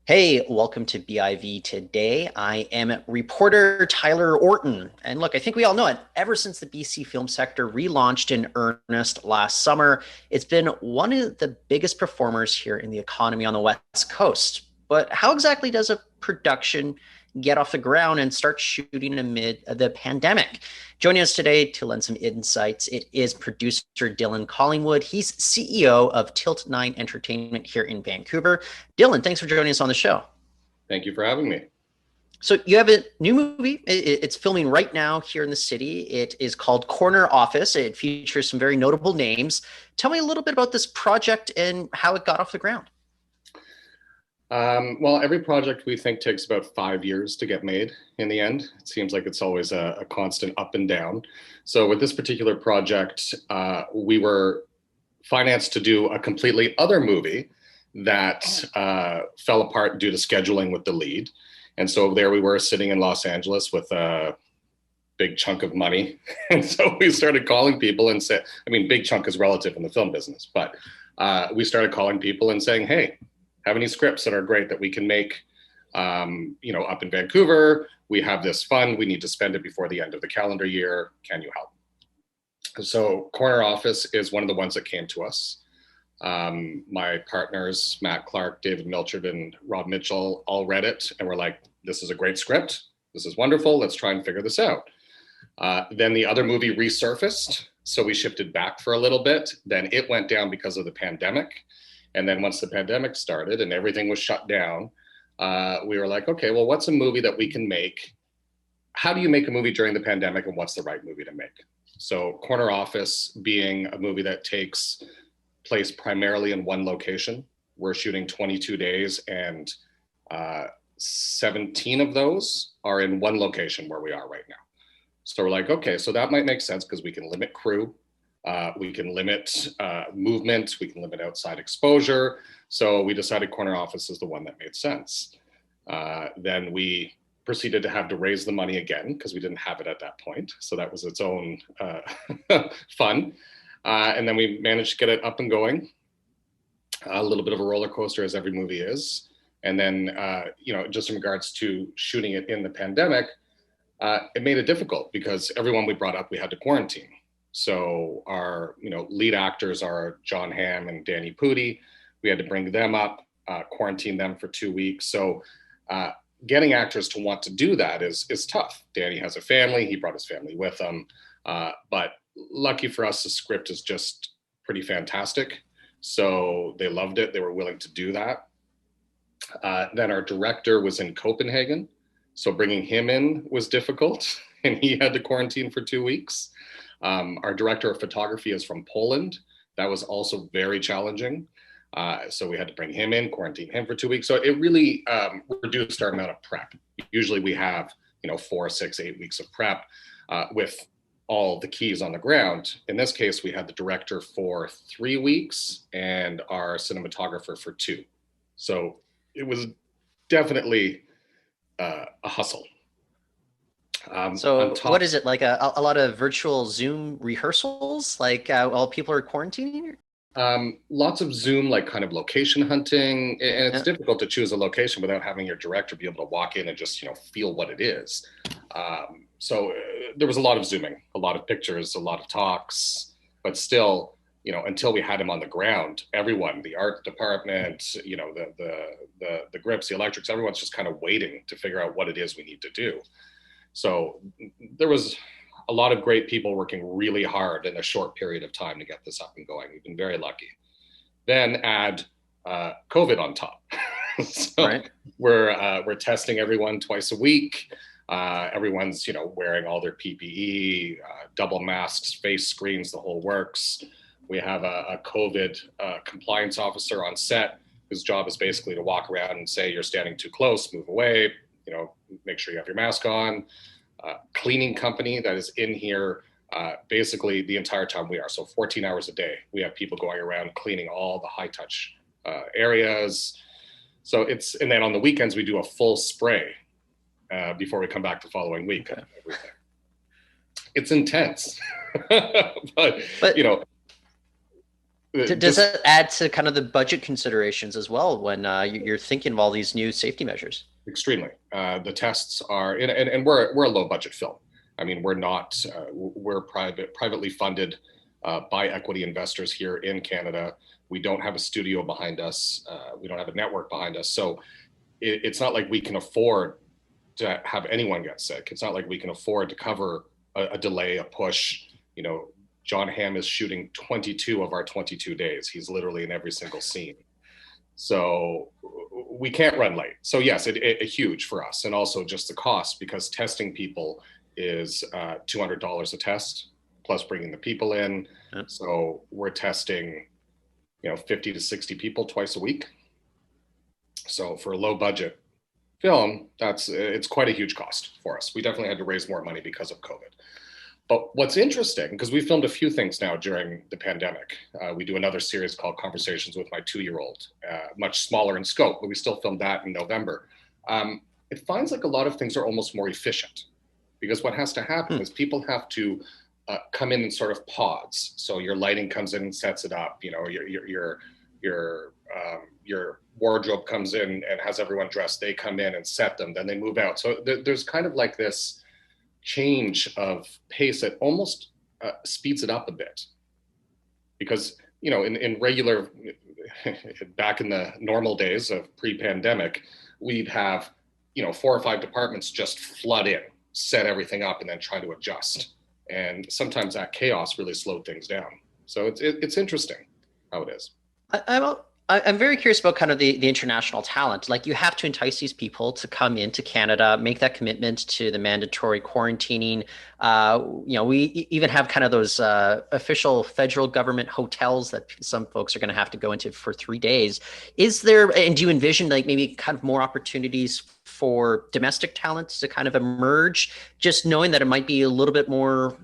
Hey, welcome to BIV Today. I am reporter Tyler Orton. And look, I think we all know it. Ever since the BC film sector relaunched in earnest last summer, it's been one of the biggest performers here in the economy on the West Coast. But how exactly does a production get off the ground and start shooting amid the pandemic? Joining us today to lend some insights, it is producer Dylan Collingwood. He's CEO of Tilt9 Entertainment here in Vancouver. Dylan, thanks for joining us on the show. Thank you for having me. So you have a new movie. It's filming right now here in the city. It is called Corner Office. It features some very notable names. Tell me a little bit about this project and how it got off the ground. Well, every project we think takes about 5 years to get made in the end. It seems like it's always a constant up and down. So with this particular project, we were financed to do a completely other movie that fell apart due to scheduling with the lead. And so there we were sitting in Los Angeles with a big chunk of money. And so we started calling people and said, I mean, big chunk is relative in the film business, but we started calling people and saying, hey, have any scripts that are great that we can make, up in Vancouver? We have this fund. We need to spend it before the end of the calendar year. Can you help? So Corner Office is one of the ones that came to us. My partners, Matt Clark, David Milchard, and Rob Mitchell all read it and were like, this is a great script. This is wonderful. Let's try and figure this out. Then the other movie resurfaced. So we shifted back for a little bit. Then it went down because of the pandemic. And then once the pandemic started and everything was shut down, we were like, okay, well, what's a movie that we can make? How do you make a movie during the pandemic, and what's the right movie to make? So Corner Office being a movie that takes place primarily in one location. We're shooting 22 days and 17 of those are in one location where we are right now. So we're like, okay, so that might make sense because we can limit crew. We can limit movement, we can limit outside exposure. So we decided Corner Office is the one that made sense. Then we proceeded to have to raise the money again because we didn't have it at that point. So that was its own fun. And then we managed to get it up and going. A little bit of a roller coaster as every movie is. And then, just in regards to shooting it in the pandemic, it made it difficult because everyone we brought up, we had to quarantine. So our, lead actors are John Hamm and Danny Pudi. We had to bring them up, quarantine them for 2 weeks. So getting actors to want to do that is tough. Danny has a family. He brought his family with him. But lucky for us, the script is just pretty fantastic. So they loved it. They were willing to do that. Then our director was in Copenhagen. So bringing him in was difficult. And he had to quarantine for 2 weeks. Our director of photography is from Poland. That was also very challenging. So we had to bring him in, quarantine him for 2 weeks. So it really reduced our amount of prep. Usually we have, 4, 6, 8 weeks of prep with all the keys on the ground. In this case, we had the director for 3 weeks and our cinematographer for 2. So it was definitely a hustle. So what is it, like a lot of virtual Zoom rehearsals, like while people are quarantining? Lots of Zoom, like kind of location hunting, and it's difficult to choose a location without having your director be able to walk in and just feel what it is. So there was a lot of Zooming, a lot of pictures, a lot of talks, but still, until we had him on the ground, everyone, the art department, the grips, the electrics, everyone's just kind of waiting to figure out what it is we need to do. So there was a lot of great people working really hard in a short period of time to get this up and going. We've been very lucky. Then add COVID on top. So right. We're testing everyone twice a week. Everyone's wearing all their PPE, double masks, face screens, the whole works. We have a COVID compliance officer on set whose job is basically to walk around and say you're standing too close, move away. Make sure you have your mask on. Cleaning company that is in here basically the entire time we are. So 14 hours a day, we have people going around cleaning all the high touch areas. So and then on the weekends, we do a full spray before we come back the following week. Okay. It's intense, but Does Just that add to kind of the budget considerations as well when you're thinking of all these new safety measures? extremely. The tests are, and we're a low budget film. I mean, we're not, we're privately funded by equity investors here in Canada. We don't have a studio behind us. We don't have a network behind us. So it's not like we can afford to have anyone get sick. It's not like we can afford to cover a delay, a push. You know, John Hamm is shooting 22 of our 22 days. He's literally in every single scene. So we can't run late. So yes, it huge for us, and also just the cost, because testing people is $200 a test plus bringing the people in. Yeah. So we're testing, 50 to 60 people twice a week. So for a low budget film, it's quite a huge cost for us. We definitely had to raise more money because of COVID. But what's interesting, because we filmed a few things now during the pandemic. We do another series called Conversations with My 2-Year-Old, much smaller in scope, but we still filmed that in November. It finds like a lot of things are almost more efficient, because what has to happen is people have to come in sort of pods. So your lighting comes in and sets it up. Your wardrobe comes in and has everyone dressed. They come in and set them, then they move out. So there's kind of like this change of pace that almost speeds it up a bit, because in regular back in the normal days of pre-pandemic, we'd have 4 or 5 departments just flood in, set everything up, and then try to adjust, and sometimes that chaos really slowed things down. So it's interesting how it is. I'm I'm very curious about kind of the international talent. Like you have to entice these people to come into Canada, make that commitment to the mandatory quarantining. We even have kind of those official federal government hotels that some folks are going to have to go into for 3 days. Is there, and do you envision like maybe kind of more opportunities for domestic talent to kind of emerge, just knowing that it might be a little bit more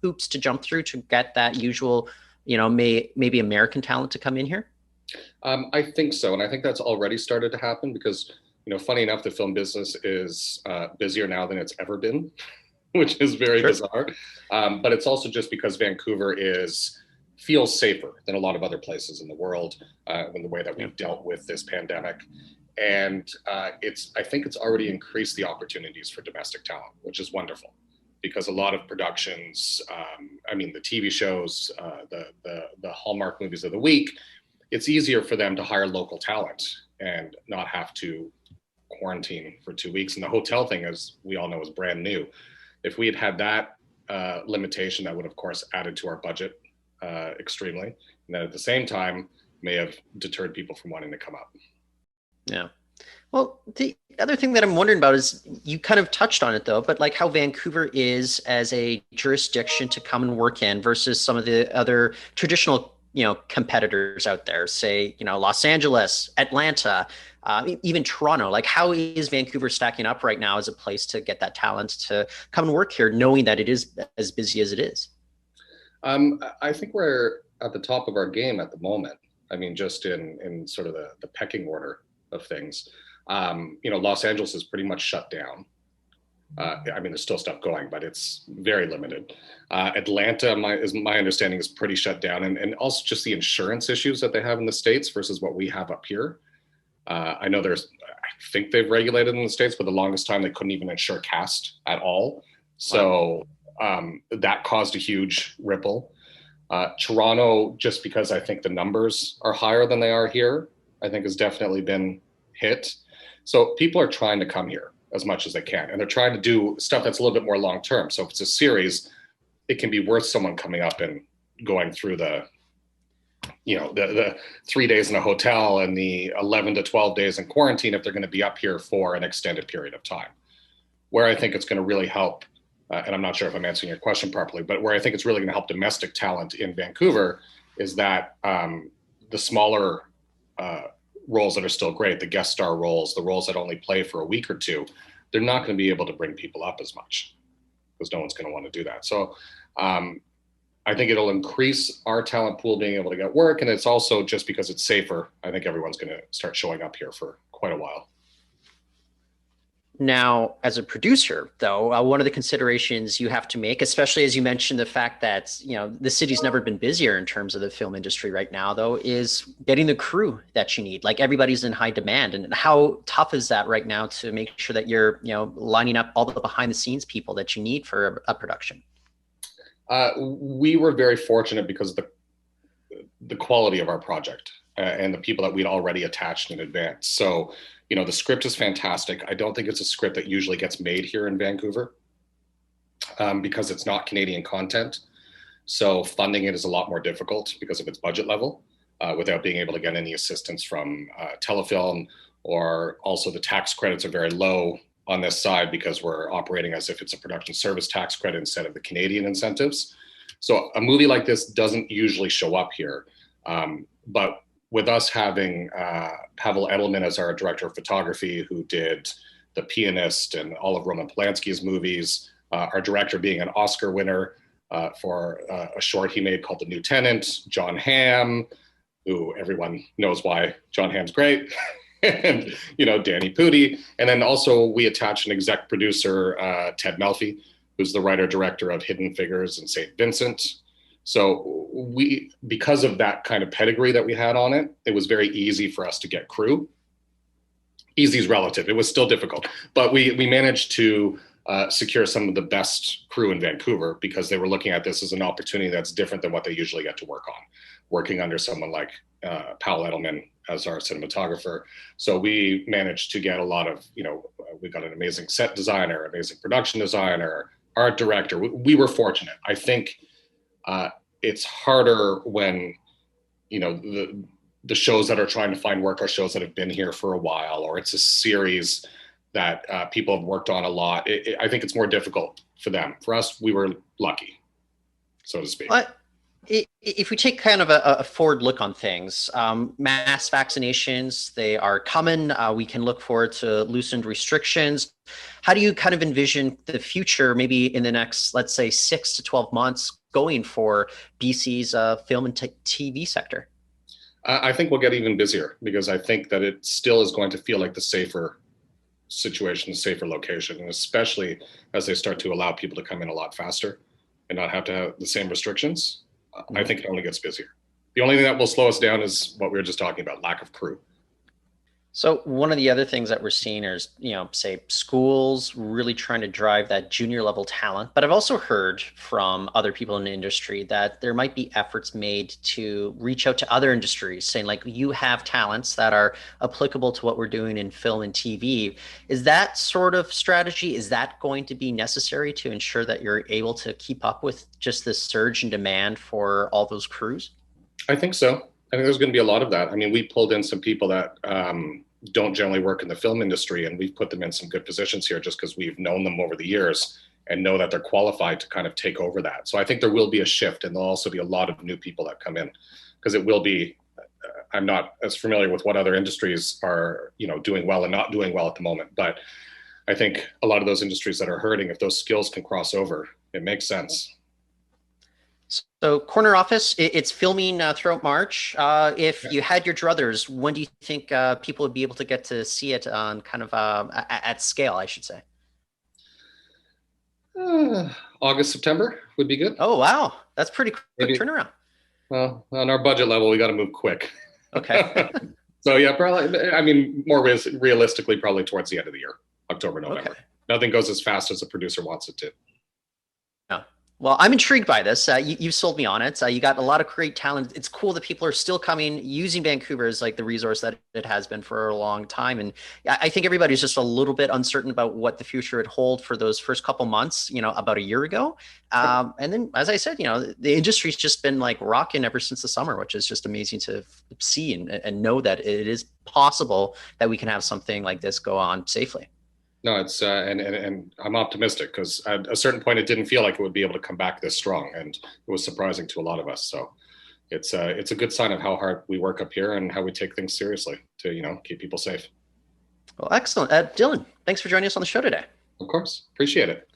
hoops to jump through to get that usual maybe American talent to come in here? I think so, and I think that's already started to happen because, funny enough, the film business is busier now than it's ever been, which is very Sure. bizarre. But it's also just because Vancouver feels safer than a lot of other places in the world in the way that we've dealt with this pandemic. And I think it's already increased the opportunities for domestic talent, which is wonderful, because a lot of productions, the TV shows, the Hallmark movies of the week, it's easier for them to hire local talent and not have to quarantine for 2 weeks. And the hotel thing, as we all know, is brand new. If we had had that limitation, that would, of course, added to our budget extremely. And then at the same time, may have deterred people from wanting to come up. Yeah. Well, the other thing that I'm wondering about is you kind of touched on it though, but like how Vancouver is as a jurisdiction to come and work in versus some of the other traditional, competitors out there, say, Los Angeles, Atlanta, even Toronto. Like how is Vancouver stacking up right now as a place to get that talent to come and work here, knowing that it is as busy as it is? I think we're at the top of our game at the moment. I mean, just in sort of the pecking order of things. Los Angeles is pretty much shut down. There's still stuff going, but it's very limited. Atlanta, my understanding, is pretty shut down, and also just the insurance issues that they have in the States versus what we have up here. I think they've regulated in the States, but the longest time they couldn't even insure cast at all. So that caused a huge ripple. Toronto, just because I think the numbers are higher than they are here, I think has definitely been hit. So people are trying to come here as much as they can, and they're trying to do stuff that's a little bit more long term. So if it's a series, it can be worth someone coming up and going through the 3 days in a hotel and the 11 to 12 days in quarantine if they're going to be up here for an extended period of time. Where I think it's going to really help, and I'm not sure if I'm answering your question properly, but where I think it's really going to help domestic talent in Vancouver is that the smaller roles that are still great, the guest star roles, the roles that only play for a week or two, they're not going to be able to bring people up as much because no one's going to want to do that. So I think it'll increase our talent pool being able to get work. And it's also just because it's safer. I think everyone's going to start showing up here for quite a while. Now, as a producer, though, one of the considerations you have to make, especially as you mentioned the fact that the city's never been busier in terms of the film industry right now, though, is getting the crew that you need. Like everybody's in high demand, and how tough is that right now to make sure that you're lining up all the behind the scenes people that you need for a production? We were very fortunate because of the quality of our project and the people that we'd already attached in advance. So, the script is fantastic. I don't think it's a script that usually gets made here in Vancouver because it's not Canadian content. So funding it is a lot more difficult because of its budget level without being able to get any assistance from Telefilm, or also the tax credits are very low on this side because we're operating as if it's a production service tax credit instead of the Canadian incentives. So a movie like this doesn't usually show up here. But with us having Pavel Edelman as our director of photography, who did The Pianist and all of Roman Polanski's movies, our director being an Oscar winner for a short he made called The New Tenant, John Hamm, who everyone knows why John Hamm's great, and Danny Pudi. And then also we attached an exec producer, Ted Melfi, who's the writer director of Hidden Figures and St. Vincent. So because of that kind of pedigree that we had on it, it was very easy for us to get crew. Easy is relative. It was still difficult, but we managed to secure some of the best crew in Vancouver because they were looking at this as an opportunity that's different than what they usually get to work on, working under someone like Pavel Edelman as our cinematographer. So we managed to get a lot of, we got an amazing set designer, amazing production designer, art director. We were fortunate. I think it's harder when, the shows that are trying to find work are shows that have been here for a while, or it's a series that people have worked on a lot. I think it's more difficult for them. For us, we were lucky, so to speak. But if we take kind of a forward look on things, mass vaccinations, they are coming. We can look forward to loosened restrictions. How do you kind of envision the future, maybe in the next, let's say, 6 to 12 months, going for BC's film and TV sector? I think we'll get even busier because I think that it still is going to feel like the safer situation, the safer location, and especially as they start to allow people to come in a lot faster and not have to have the same restrictions. I think it only gets busier. The only thing that will slow us down is what we were just talking about, lack of crew. So one of the other things that we're seeing is, say schools really trying to drive that junior level talent. But I've also heard from other people in the industry that there might be efforts made to reach out to other industries saying like, you have talents that are applicable to what we're doing in film and TV. Is that sort of strategy, is that going to be necessary to ensure that you're able to keep up with just this surge in demand for all those crews? I think so. I think there's going to be a lot of that. I mean, we pulled in some people that don't generally work in the film industry, and we've put them in some good positions here just because we've known them over the years and know that they're qualified to kind of take over that. So I think there will be a shift, and there'll also be a lot of new people that come in because it will be, I'm not as familiar with what other industries are, doing well and not doing well at the moment. But I think a lot of those industries that are hurting, if those skills can cross over, it makes sense. So Corner Office, it's filming throughout March. If you had your druthers, when do you think people would be able to get to see it on kind of at scale, I should say? August, September would be good. Oh, wow. That's pretty quick turnaround. Well, on our budget level, we got to move quick. Okay. So yeah, probably, I mean, more realistically, probably towards the end of the year, October, November. Okay. Nothing goes as fast as a producer wants it to. Well, I'm intrigued by this. You've sold me on it. You got a lot of great talent. It's cool that people are still coming, using Vancouver as like the resource that it has been for a long time. And I think everybody's just a little bit uncertain about what the future would hold for those first couple months, about a year ago. And then, as I said, the industry's just been like rocking ever since the summer, which is just amazing to see and know that it is possible that we can have something like this go on safely. No, it's and I'm optimistic because at a certain point it didn't feel like it would be able to come back this strong, and it was surprising to a lot of us. So it's a good sign of how hard we work up here and how we take things seriously to keep people safe. Well, excellent, Dylan. Thanks for joining us on the show today. Of course, appreciate it.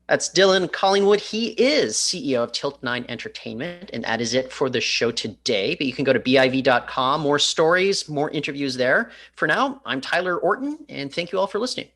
That's Dylan Collingwood. He is CEO of Tilt9 Entertainment, and that is it for the show today. But you can go to BIV.com, more stories, more interviews there. For now, I'm Tyler Orton, and thank you all for listening.